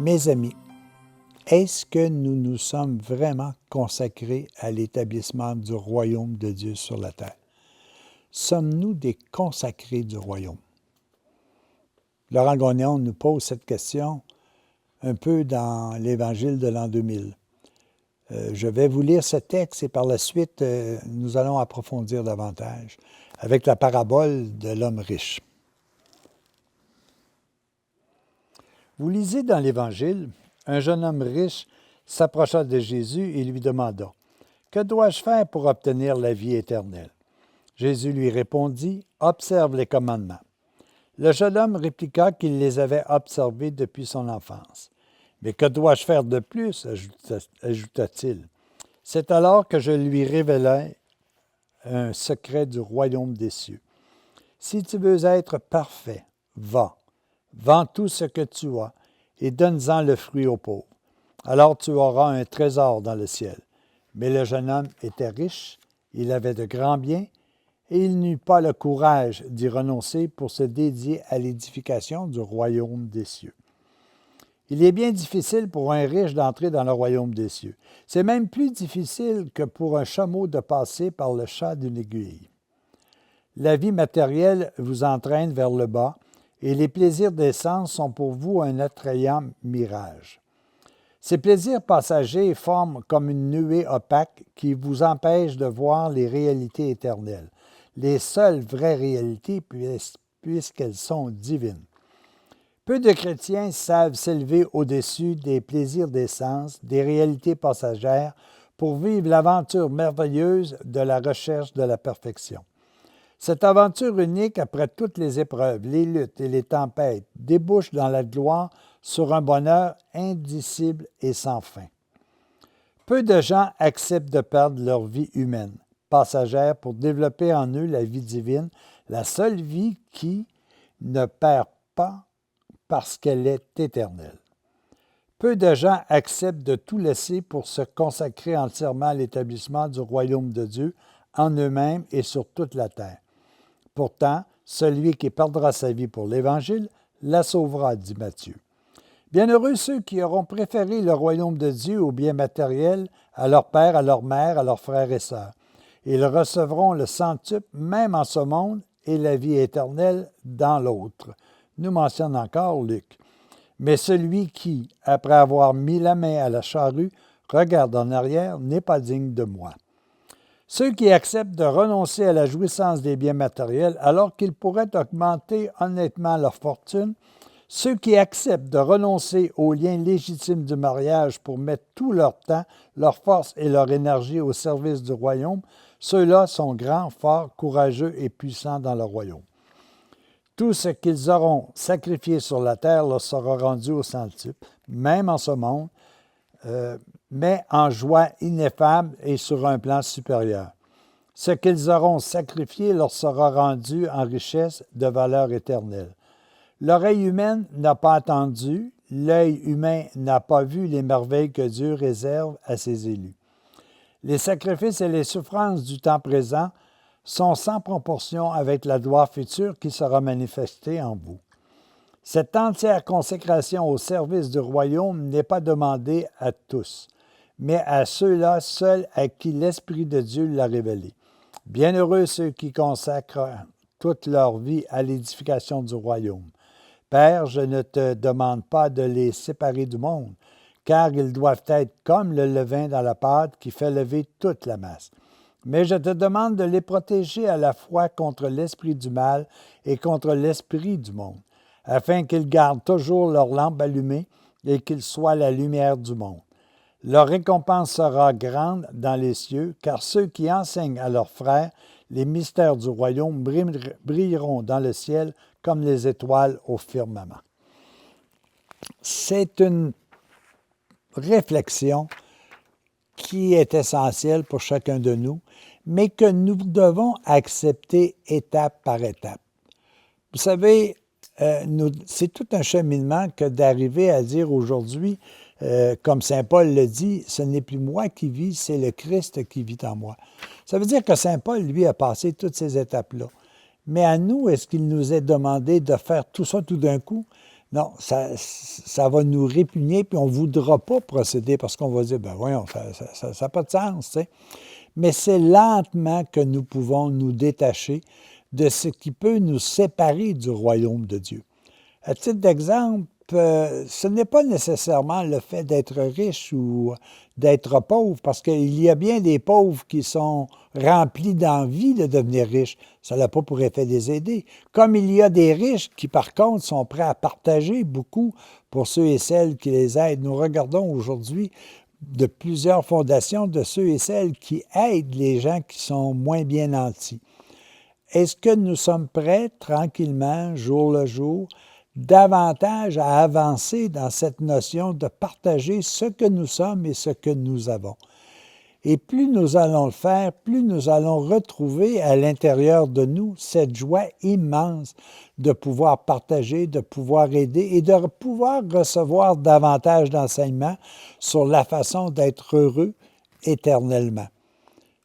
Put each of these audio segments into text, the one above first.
Mes amis, est-ce que nous nous sommes vraiment consacrés à l'établissement du royaume de Dieu sur la terre? Sommes-nous des consacrés du royaume? Laurent Gagnon nous pose cette question un peu dans l'Évangile de l'an 2000. Je vais vous lire ce texte et par la suite, nous allons approfondir davantage avec la parabole de l'homme riche. Vous lisez dans l'Évangile, un jeune homme riche s'approcha de Jésus et lui demanda, « Que dois-je faire pour obtenir la vie éternelle? » Jésus lui répondit, « Observe les commandements. » Le jeune homme répliqua qu'il les avait observés depuis son enfance. « Mais que dois-je faire de plus? » ajouta-t-il. C'est alors que je lui révélai un secret du royaume des cieux. Si tu veux être parfait, va, vends tout ce que tu as et donne-en le fruit aux pauvres. Alors tu auras un trésor dans le ciel. Mais le jeune homme était riche, il avait de grands biens, et il n'eut pas le courage d'y renoncer pour se dédier à l'édification du royaume des cieux. Il est bien difficile pour un riche d'entrer dans le royaume des cieux. C'est même plus difficile que pour un chameau de passer par le chat d'une aiguille. La vie matérielle vous entraîne vers le bas et les plaisirs des sens sont pour vous un attrayant mirage. Ces plaisirs passagers forment comme une nuée opaque qui vous empêche de voir les réalités éternelles, les seules vraies réalités puisqu'elles sont divines. Peu de chrétiens savent s'élever au-dessus des plaisirs des sens, des réalités passagères, pour vivre l'aventure merveilleuse de la recherche de la perfection. Cette aventure unique, après toutes les épreuves, les luttes et les tempêtes, débouche dans la gloire sur un bonheur indicible et sans fin. Peu de gens acceptent de perdre leur vie humaine, passagère, pour développer en eux la vie divine, la seule vie qui ne perd pas parce qu'elle est éternelle. Peu de gens acceptent de tout laisser pour se consacrer entièrement à l'établissement du royaume de Dieu en eux-mêmes et sur toute la terre. Pourtant, celui qui perdra sa vie pour l'Évangile la sauvera, dit Matthieu. Bienheureux ceux qui auront préféré le royaume de Dieu aux biens matériels, à leur père, à leur mère, à leurs frères et sœurs. Ils recevront le centuple même en ce monde et la vie éternelle dans l'autre. Nous mentionne encore Luc. Mais celui qui, après avoir mis la main à la charrue, regarde en arrière, n'est pas digne de moi. Ceux qui acceptent de renoncer à la jouissance des biens matériels alors qu'ils pourraient augmenter honnêtement leur fortune, ceux qui acceptent de renoncer aux liens légitimes du mariage pour mettre tout leur temps, leur force et leur énergie au service du royaume, ceux-là sont grands, forts, courageux et puissants dans le royaume. Tout ce qu'ils auront sacrifié sur la terre leur sera rendu au centuple, même en ce monde, mais en joie ineffable et sur un plan supérieur. Ce qu'ils auront sacrifié leur sera rendu en richesse de valeur éternelle. L'oreille humaine n'a pas entendu, l'œil humain n'a pas vu les merveilles que Dieu réserve à ses élus. Les sacrifices et les souffrances du temps présent sont sans proportion avec la gloire future qui sera manifestée en vous. Cette entière consécration au service du royaume n'est pas demandée à tous, mais à ceux-là seuls à qui l'Esprit de Dieu l'a révélé. Bienheureux ceux qui consacrent toute leur vie à l'édification du royaume. Père, je ne te demande pas de les séparer du monde, car ils doivent être comme le levain dans la pâte qui fait lever toute la masse. Mais je te demande de les protéger à la fois contre l'esprit du mal et contre l'esprit du monde, afin qu'ils gardent toujours leur lampe allumée et qu'ils soient la lumière du monde. Leur récompense sera grande dans les cieux, car ceux qui enseignent à leurs frères les mystères du royaume brilleront dans le ciel comme les étoiles au firmament. C'est une réflexion qui est essentielle pour chacun de nous, mais que nous devons accepter étape par étape. Vous savez, c'est tout un cheminement que d'arriver à dire aujourd'hui, comme saint Paul le dit, ce n'est plus moi qui vis, c'est le Christ qui vit en moi. Ça veut dire que saint Paul, lui, a passé toutes ces étapes-là. Mais à nous, est-ce qu'il nous est demandé de faire tout ça tout d'un coup? Non, ça va nous répugner, puis on ne voudra pas procéder parce qu'on va dire, ben voyons, ça n'a pas de sens, tu sais. Mais c'est lentement que nous pouvons nous détacher de ce qui peut nous séparer du royaume de Dieu. À titre d'exemple, ce n'est pas nécessairement le fait d'être riche ou d'être pauvre, parce qu'il y a bien des pauvres qui sont remplis d'envie de devenir riches. Ça n'a pas pour effet de les aider. Comme il y a des riches qui, par contre, sont prêts à partager beaucoup pour ceux et celles qui les aident. Nous regardons aujourd'hui de plusieurs fondations de ceux et celles qui aident les gens qui sont moins bien nantis. Est-ce que nous sommes prêts, tranquillement, jour le jour, davantage à avancer dans cette notion de partager ce que nous sommes et ce que nous avons? Et plus nous allons le faire, plus nous allons retrouver à l'intérieur de nous cette joie immense de pouvoir partager, de pouvoir aider et de pouvoir recevoir davantage d'enseignements sur la façon d'être heureux éternellement.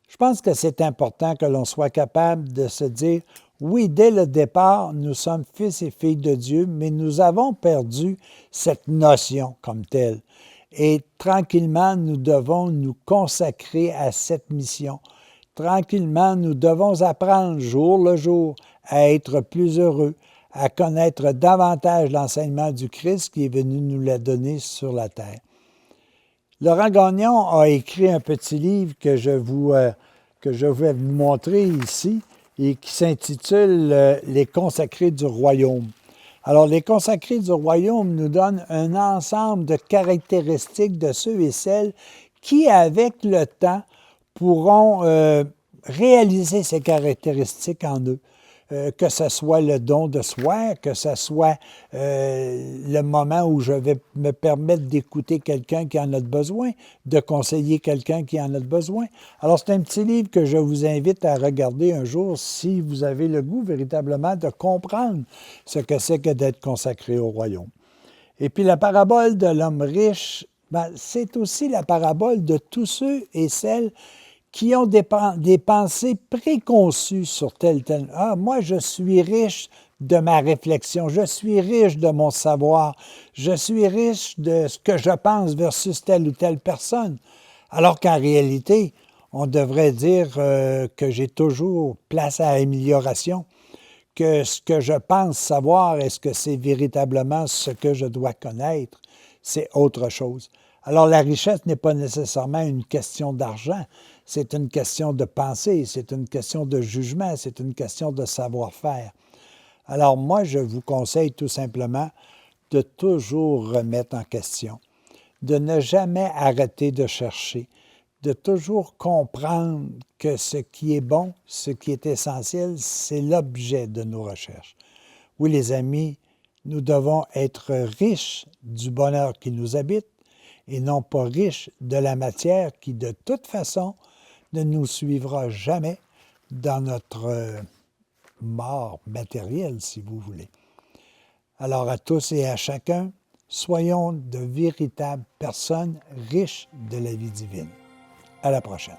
Je pense que c'est important que l'on soit capable de se dire, oui, dès le départ, nous sommes fils et filles de Dieu, mais nous avons perdu cette notion comme telle. Et tranquillement, nous devons nous consacrer à cette mission. Tranquillement, nous devons apprendre jour le jour à être plus heureux, à connaître davantage l'enseignement du Christ qui est venu nous la donner sur la terre. Laurent Gagnon a écrit un petit livre que je vais vous montrer ici et qui s'intitule « Les consacrés du royaume ». Alors, les consacrés du royaume nous donnent un ensemble de caractéristiques de ceux et celles qui, avec le temps, pourront réaliser ces caractéristiques en eux. Que ce soit le don de soi, que ce soit le moment où je vais me permettre d'écouter quelqu'un qui en a besoin, de conseiller quelqu'un qui en a besoin. Alors, c'est un petit livre que je vous invite à regarder un jour si vous avez le goût véritablement de comprendre ce que c'est que d'être consacré au royaume. Et puis, la parabole de l'homme riche, c'est aussi la parabole de tous ceux et celles qui ont des pensées préconçues sur tel. Ah, moi, je suis riche de ma réflexion, je suis riche de mon savoir, je suis riche de ce que je pense versus telle ou telle personne. Alors qu'en réalité, on devrait dire que j'ai toujours place à amélioration, que ce que je pense savoir, est-ce que c'est véritablement ce que je dois connaître? C'est autre chose. Alors, la richesse n'est pas nécessairement une question d'argent, c'est une question de pensée, c'est une question de jugement, c'est une question de savoir-faire. Alors, moi, je vous conseille tout simplement de toujours remettre en question, de ne jamais arrêter de chercher, de toujours comprendre que ce qui est bon, ce qui est essentiel, c'est l'objet de nos recherches. Oui, les amis, nous devons être riches du bonheur qui nous habite et non pas riches de la matière qui, de toute façon, ne nous suivra jamais dans notre mort matérielle, si vous voulez. Alors, à tous et à chacun, soyons de véritables personnes riches de la vie divine. À la prochaine.